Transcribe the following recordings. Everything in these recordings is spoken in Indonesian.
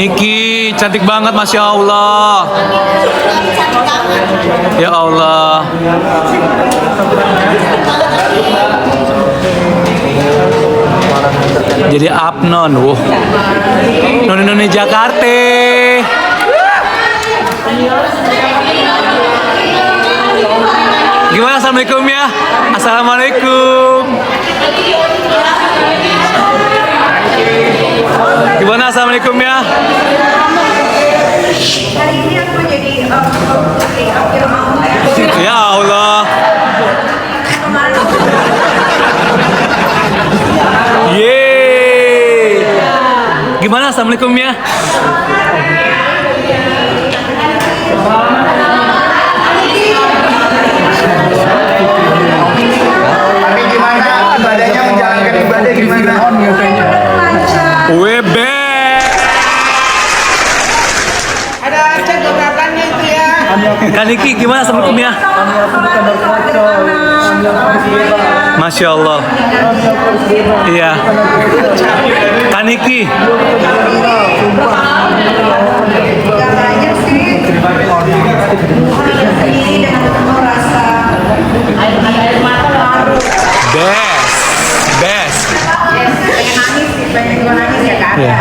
Niki, cantik banget, Masya Allah. Ya Allah. Jadi Apnon, Noni Jakarta. Gimana, assalamualaikum ya? Assalamualaikum. Gimana, assalamualaikum ya? Hari ini aku jadi Ya Allah. Yeay. Gimana, assalamualaikum ya? Tapi gimana ibadahnya, menjalankan ibadah gimana? Webe. Ada cek gebrakannya itu ya. Kak Niki, gimana, assalamualaikum ya? Masya Allah. Iya. Kak Niki. segalanya sih dengan ketemu rasa Best. pengen nangis sih, pengen gue nangis ya kan? Iya.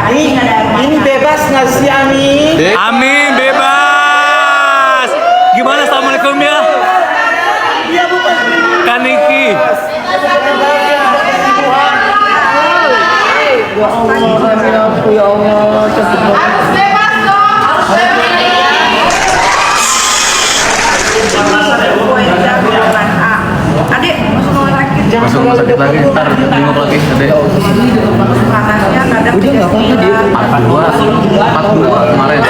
Ini bebas nggak sih Ami? Amin, bebas. Gimana, assalamualaikum ya? Kak Niki. Ya Allah, amin aku ya Allah, cepet banget. Harus bebas dong, harus bebas. Adik, masuk rumah sakit. Masuk rumah sakit lagi, ntar jenguk lagi, adek. Panasnya kadang 39. 42 kemarin.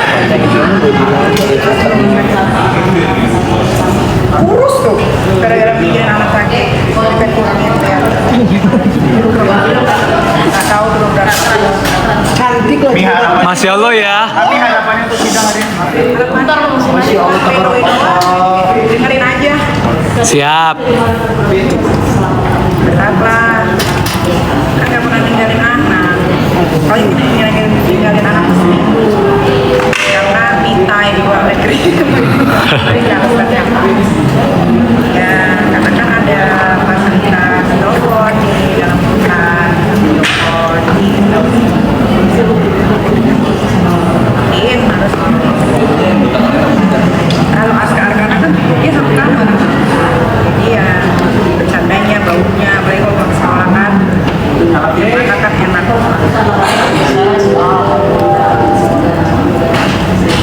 Kurus tuh, gara-gara pikirin anak sakit, sampai kurangin ya. Nggak tahu belum datang. Cantik lagi. Masya Allah ya. Tapi harapannya untuk sidang hari ini. Masya Allah, dengerin aja. Siap. Beratlah, kan nggak pernah ninggalin anak. Kalau kita ninggalin anak seminggu, karena minta di luar negeri. Jadi jangan banyak. Ya, karena kan ada fasilitas telepon di dalam hutan, telepon di harus kalau Askar karena kan dia satu kamar, jadi ya bercandanya, baunya, apalagi kalau ke sekolah kan, kalau di mana kan enak.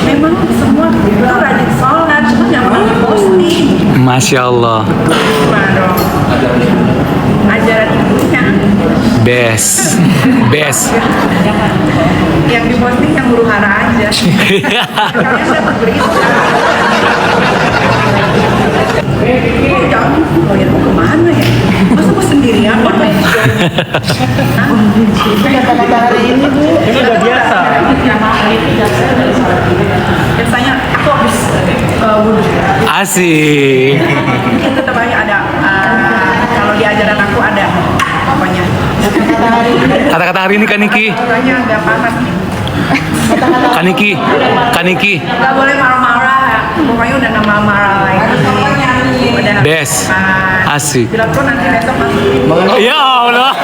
Memang semua itu rajin sholat, cuma jangan pernah diposting. Masya Allah. Gimana dong? Ajaran ibunya Best. yang diposting yang huru hara aja. Kalian dapat berita. Oh, jangan, oh ya mau kemana ya? Masa gue sendirian? Kata-kata hari ini Bu. Ini udah biasa. Biasanya aku habis wudhu. Asik. Tetap aja ada, kalau di ajaran aku ada pokoknya. Kata-kata hari ini, Kak Niki. Pokoknya agak panas. Kak Niki. Gak boleh marah-marah. Pokoknya udah gak marah-marah lagi. Udah Best. Asik. Bila tuh nanti besok masuk. Ya Allah.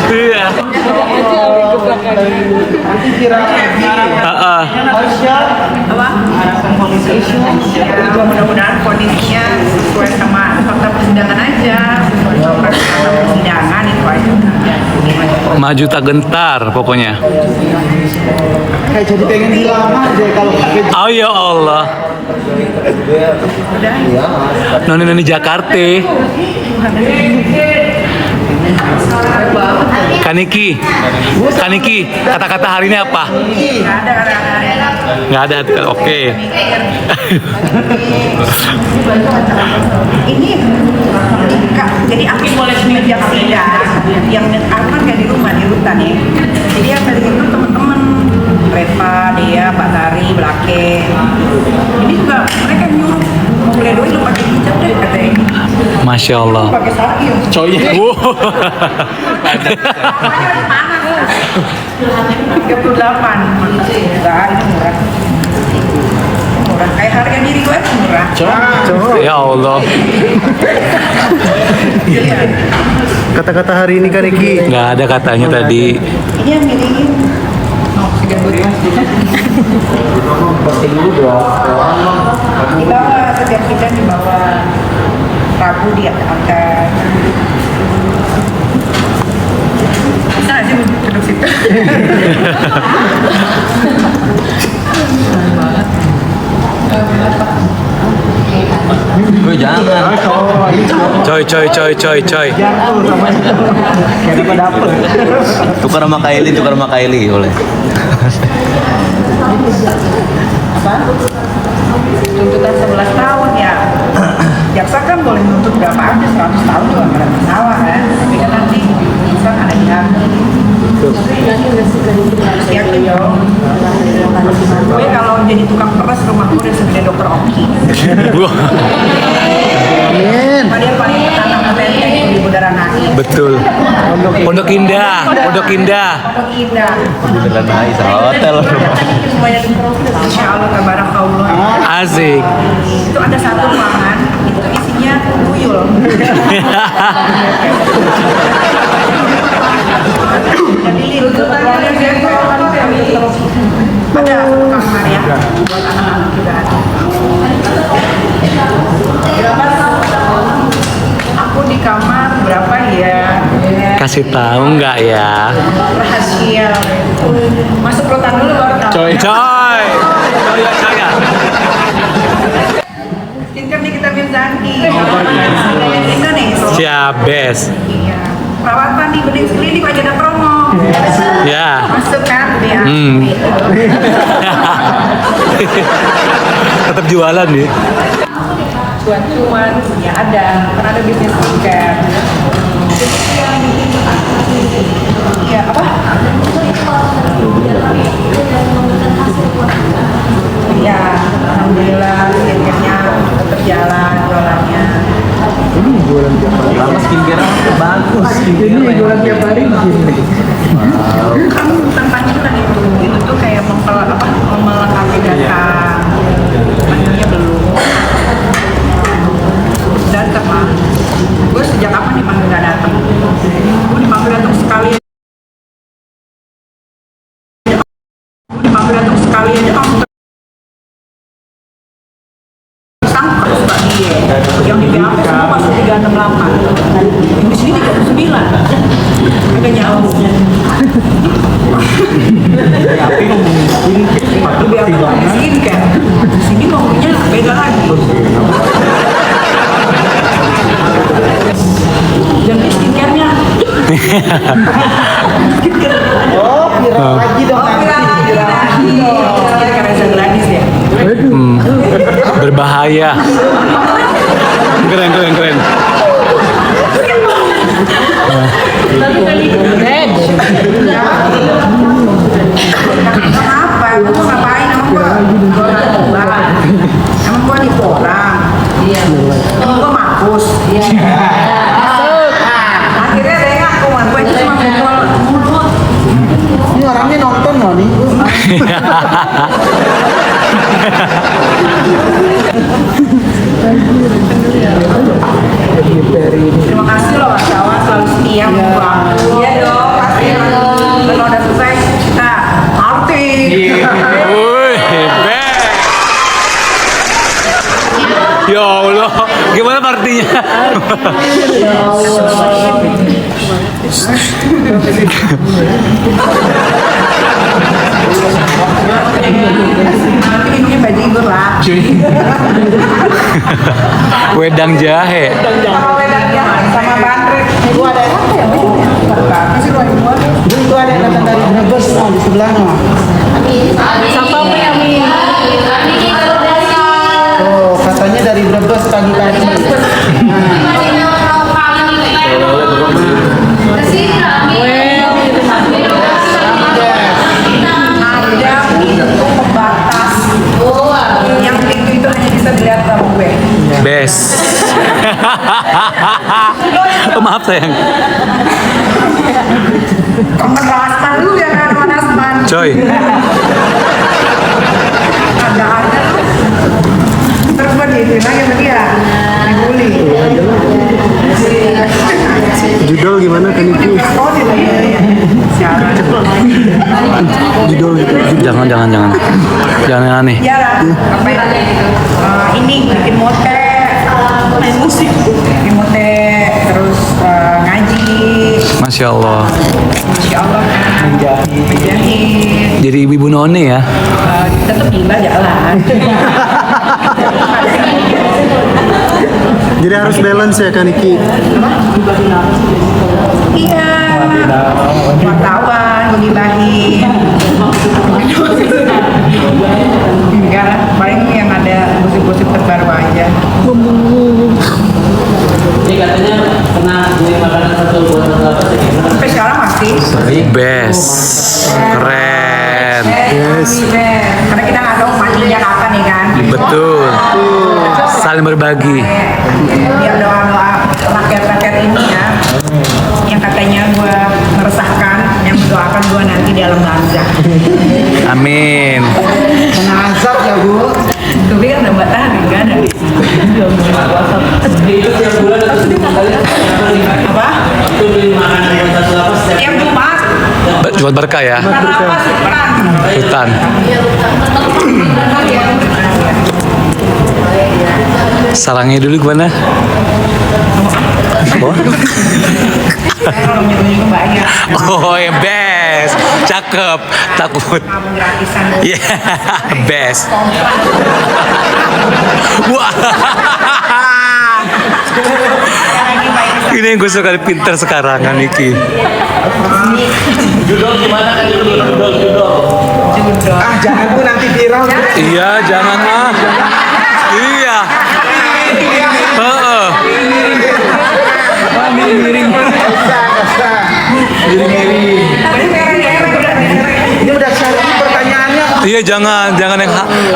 Iya. Nanti kira Aisyah. Apa? Ya, mudah-mudahan kondisinya sesuai sama fakta persidangan aja. Sesuai sama fakta persidangan itu aja. Maju tak gentar pokoknya. Kayak jadi pengen dilamar deh kalau pakai. Oh ya Allah. Noni Jakarta. Kaniki, kata-kata hari ini apa? Nggak ada kadang-kadang. Nggak ada, oke. Ini Kak, jadi aku boleh media sidang yang aku kan kayak di rumah di hutan ya. Jadi yang dari itu teman-teman Reva, dia, Pak Tari, Blake. Ini juga mereka nyuruh mau pledoi lu pakai hijab deh katanya. Masya Allah. Pakai sarung. Coy. Wow. 38. Enggak, ini murah. Murah. Kayak harga diri gue murah. Ya Allah. Iya. Kata-kata hari ini kan Iki. Nggak ada katanya tadi. Ini yang milihin. Oh, 30. Posting dulu dong. Di bawah, setiap kita di bawah. Rabu di angka. Bisa nggak sih duduk situ? Gue jangan. Coy. Kenapa dapet? Tukar sama Kylie boleh. Tuntutan 11 tahun ya. Jaksa kan boleh nuntut berapa aja, 100 tahun juga nggak ada masalah kan. Tapi kan nanti bisa ada yang yakin dong. Gue kalau jadi tukang peras rumah gue udah segede dokter Oki. Wah, Amin. Padahal paling pertama menteng di Bundaran HI. betul. Pondok Indah. Pondok Indah. Beneran naik hotel. Semuanya Insya Allah tabarakallah. Asik. Itu ada satu ruangan, itu isinya tuyul. Jadi itu tanya dia ada kamar ya buat anak-anak juga ada. Aku di kamar berapa ya? Kasih tahu nggak ya? Rahasia. Masuk pelotan dulu baru tahu. Coy. Skincare nih kita Zanti. Indonesia. Siap, bes. Iya. Perawatan di Bening Klinik aja ada promo. Ya. Masuk kan dia. Tetap jualan nih. Cuan-cuan ya ada, karena ada bisnis skincare. Ya apa? Ya, alhamdulillah skincare-nya tetap jalan jualannya. Lama skincare bagus. Jualan tiap hari di sini. Kan tantangannya kan itu tuh kayak melengkapi data. Maksudnya belum. Datang mah. Gue sejak kapan dipanggil gak datang? Gue dipanggil datang sekali. Aja kamu tersangka suka dia. Yang di BAP semua masuk 368. Yang di sini 39. Agak jauh. Di BAP pakai skincare. Di sini ngomongnya beda lagi. Jadi skincare-nya Oh, viral lagi dong. karena saya Gladys ya. Berbahaya. Keren. Kenapa? Gue mau ngapain? Emang gue emang gue di orang. Emang gue mampus. Akhirnya ada yang ngaku, gue itu cuma menjual mulut. Ini orangnya nonton loh nih. Terima kasih loh Mas Jawa selalu setia sama aku. Iya dong, pasti. Kalau udah selesai kita outing. Wih, hebat. Ya Allah, gimana partinya? Nanti minumnya bajigur lah. Wedang jahe. Sama wedangnya sama bandrek. Itu ada apa ya? Apa sih luar gua? Itu ada yang datang dari Brebes nah, di sebelahnya. Siapa yang Oh, katanya dari Brebes pagi tadi. ada pintu pembatas yang pintu itu hanya bisa dilihat sama gue. Best. Oh, maaf sayang. Pemerasan lu ya kan, pemerasan. Coy. Ada lu. Terus buat gitu lagi sama dia. Dibully. Judul gimana kan itu? Oh, iya. Siaran. Judul gitu. Jangan. Jangan aneh. Iya lah. Apa ya? Ini bikin mote, main musik, bikin mote, terus ngaji. Masya Allah. Masya Allah kan. Menjahit. Jadi ibu none ya. Tetap gila jalan. Jadi harus balance ya kan Iki. Iya. Wartawan gue gibahin. Enggak, paling yang ada gosip-gosip terbaru aja. Ini katanya pernah beli makanan satu bulan apa sih? Sampai sekarang masih. Best. Keren. Yes. Karena kita nggak tahu matinya kapan nih kan. Betul. Saling berbagi. Biar doa-doa rakyat-rakyat ini ya, yang katanya gue meresahkan, yang mendoakan gue nanti di alam barzah. Amin. Nazar ya Bu. Tapi kan udah tahan enggak ada. Itu tiap bulan atau setiap kali? Apa? Itu beli makanan buat satu apa setiap Tiap Jumat. Jumat berkah ya. Apa sih perang? Hutan. Sarangnya dulu gimana? Oh, Kalau nyuruh banyak. oh ya best. Cakep. Takut. Kamu gratisan. Iya, best. Wah. Ini yang gue suka pinter sekarang kan Niki. judul gimana kan judul? Ah jangan Bu nanti viral. Iya, jangan ah. Iya. Heeh. Miring-miring. Miring-miring. Ini udah syar'i pertanyaannya. Iya, jangan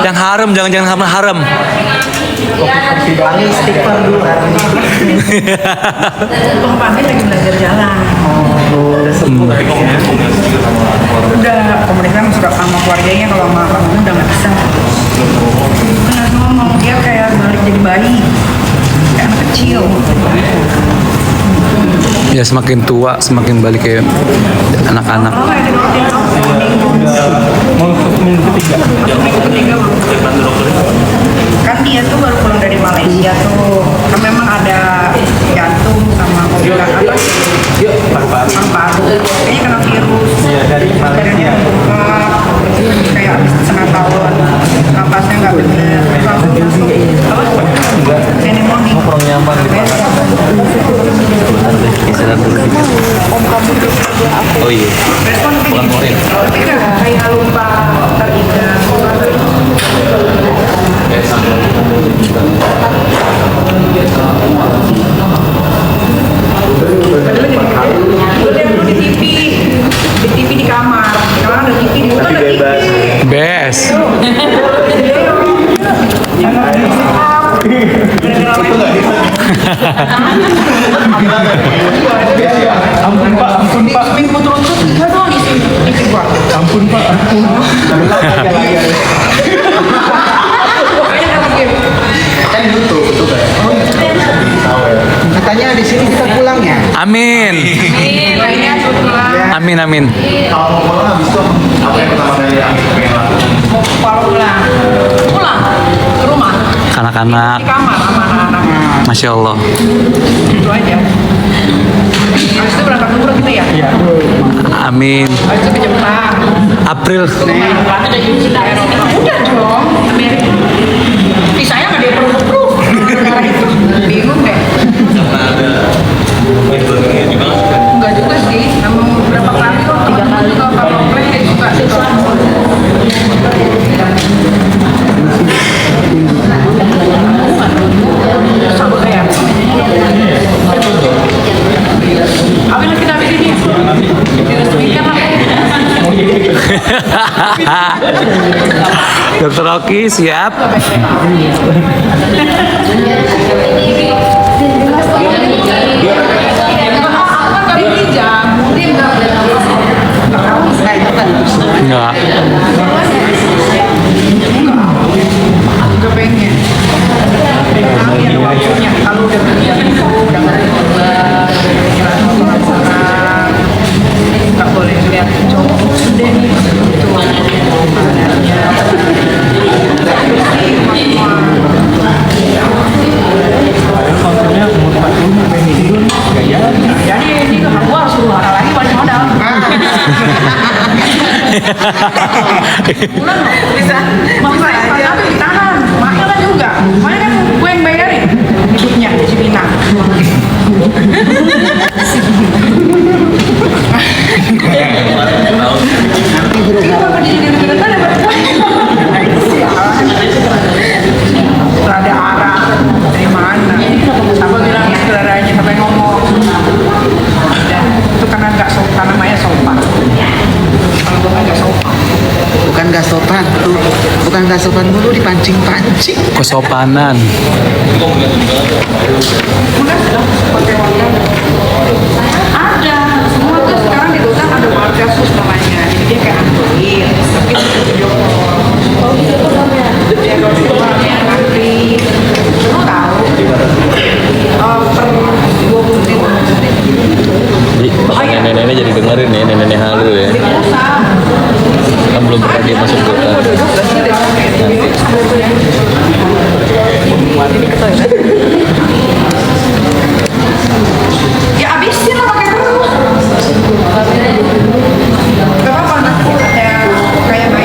yang haram, jangan haram. Panggil stiker dulu. Bang Pandi lagi belajar jalan. Udah komunikasi sudah sama keluarganya, kalau sama kamu udah nggak bisa. Benar ngomong dia kayak balik jadi bayi, kayak anak kecil. Ya semakin tua semakin balik kayak anak-anak. Oh, kayak minggu ketiga baru. Kan dia tuh baru pulang dari Malaysia tuh. Kan memang ada jantung sama komplikasi apa? Paru-paru. Kayaknya kena virus. Dari Malaysia. Kayak habis setengah tahun. Napasnya nggak benar. Langsung masuk. Apa? Pneumonia. Kurang nyaman di mana? Istirahat dulu. Oh iya. Respon Pulang murid. tapi kayak lupa teringat. Dulu di TV di kamar. Sekarang ada TV di rumah, ada TV. Best. Ampun Pak. Minggu terus nggak tahu di TV gua. Ampun Pak. Kan YouTube itu katanya di sini kita pulang ya. Amin. Lainnya pulang. Amin. Kalau mau pulang habis itu apa yang pertama kali pengen lakukan? Mau pulang. Pulang ke rumah. Anak-anak. Di kamar sama anak-anak. Masya Allah. Itu aja. Habis itu berangkat umroh kita ya? Iya. Amin. Habis itu ke Jepang. April. Udah dong. Amerika. Visanya nggak dia perlu approve. Bingung deh. Enggak juga sih. Namun berapa kali kok teman-teman juga kalau plan juga. Sama kayak. Ambil kita ambil ini. Diresmikan lah. Dokter Oki siap. Tapi ada waktunya. Kalau udah kerja itu udah nggak boleh korban, nggak boleh lihat cowok deh itu adanya. Kontennya umur 40 pengen tidur gak jadi. Jadi ini gua harus suruh lagi balik modal. Pulang nggak? Bisa. Makanya tapi ditahan. Makanya juga. Makanya kan gue yang bayarin hidupnya di Cipinang. Setelah ada arah dari mana? Siapa bilang ya saudaranya siapa yang ngomong? Dan itu karena nggak sopan, namanya sopan. Kalau gue nggak sopan. Bukan gak sopan, bukan gak sopan dulu dipancing-pancing. Kesopanan. Udah dong, pakai warga. Ada, semua tuh sekarang di Dotan ada warga sus namanya. Jadi dia kayak Android, tapi itu video call. Oh gitu namanya. Dia video callnya nanti, lu tahu? Per 20 menit. Jadi nenek-nenek jadi dengerin ya, nenek-nenek halu ya. Kan belum pernah dia masuk kota. Ya abisin lah pakai terus. Gak apa-apa nanti kayak bayar.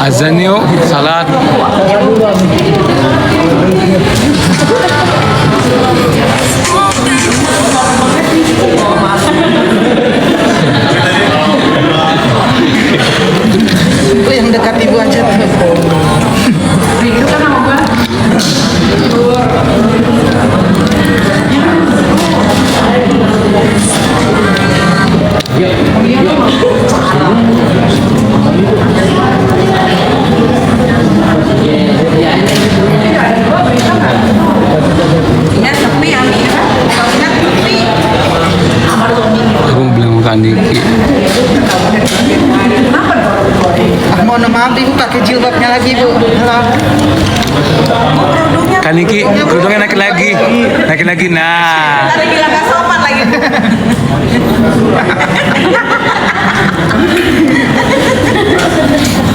Azan yuk, salat. Itu yang dekat ibu aja tuh. Itu kan sama gue. Iya sepi ya, kalau kita sepi. Aku bilang makan Niki. Kenapa dong? Mohon maaf ibu pakai jilbabnya lagi bu. Halo. Kan Niki, kerudungnya naik lagi. Naik lagi, nah. Tadi bilang gak sopan lagi.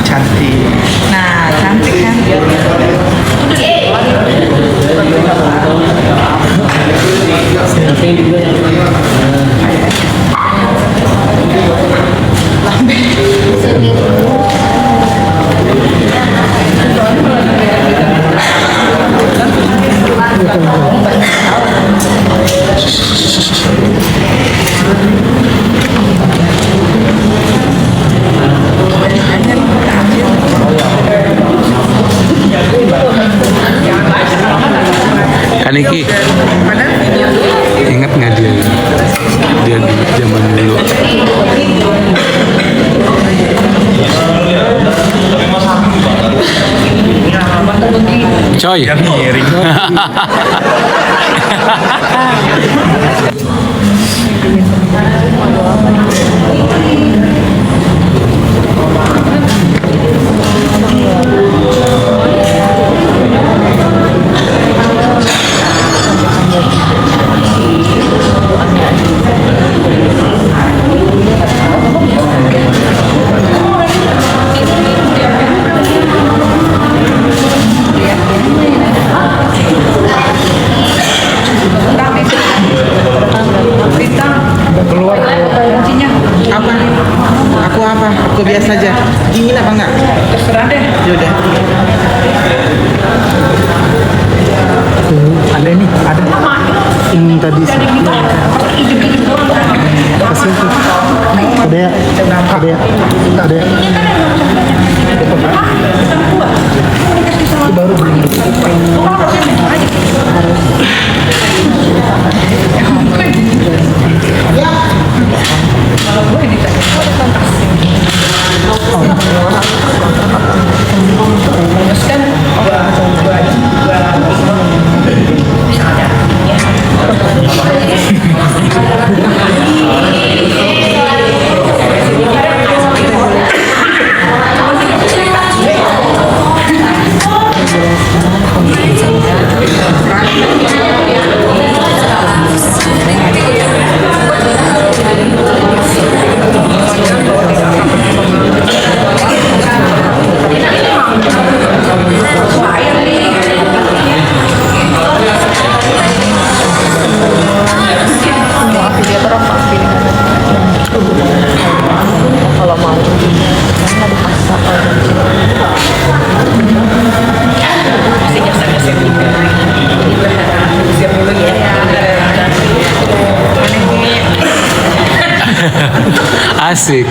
Cantik. Nah, cantik kan? Kan Niki, ingat nggak dia? Dia di zaman dulu. Coy. Aku biasa aja. Dingin apa enggak? Terserah deh. Yaudah. Ada nih, ada. tadi sih. Kasih tuh. Ada ya? Ada ya? Ada ya? Itu baru beli. Asik.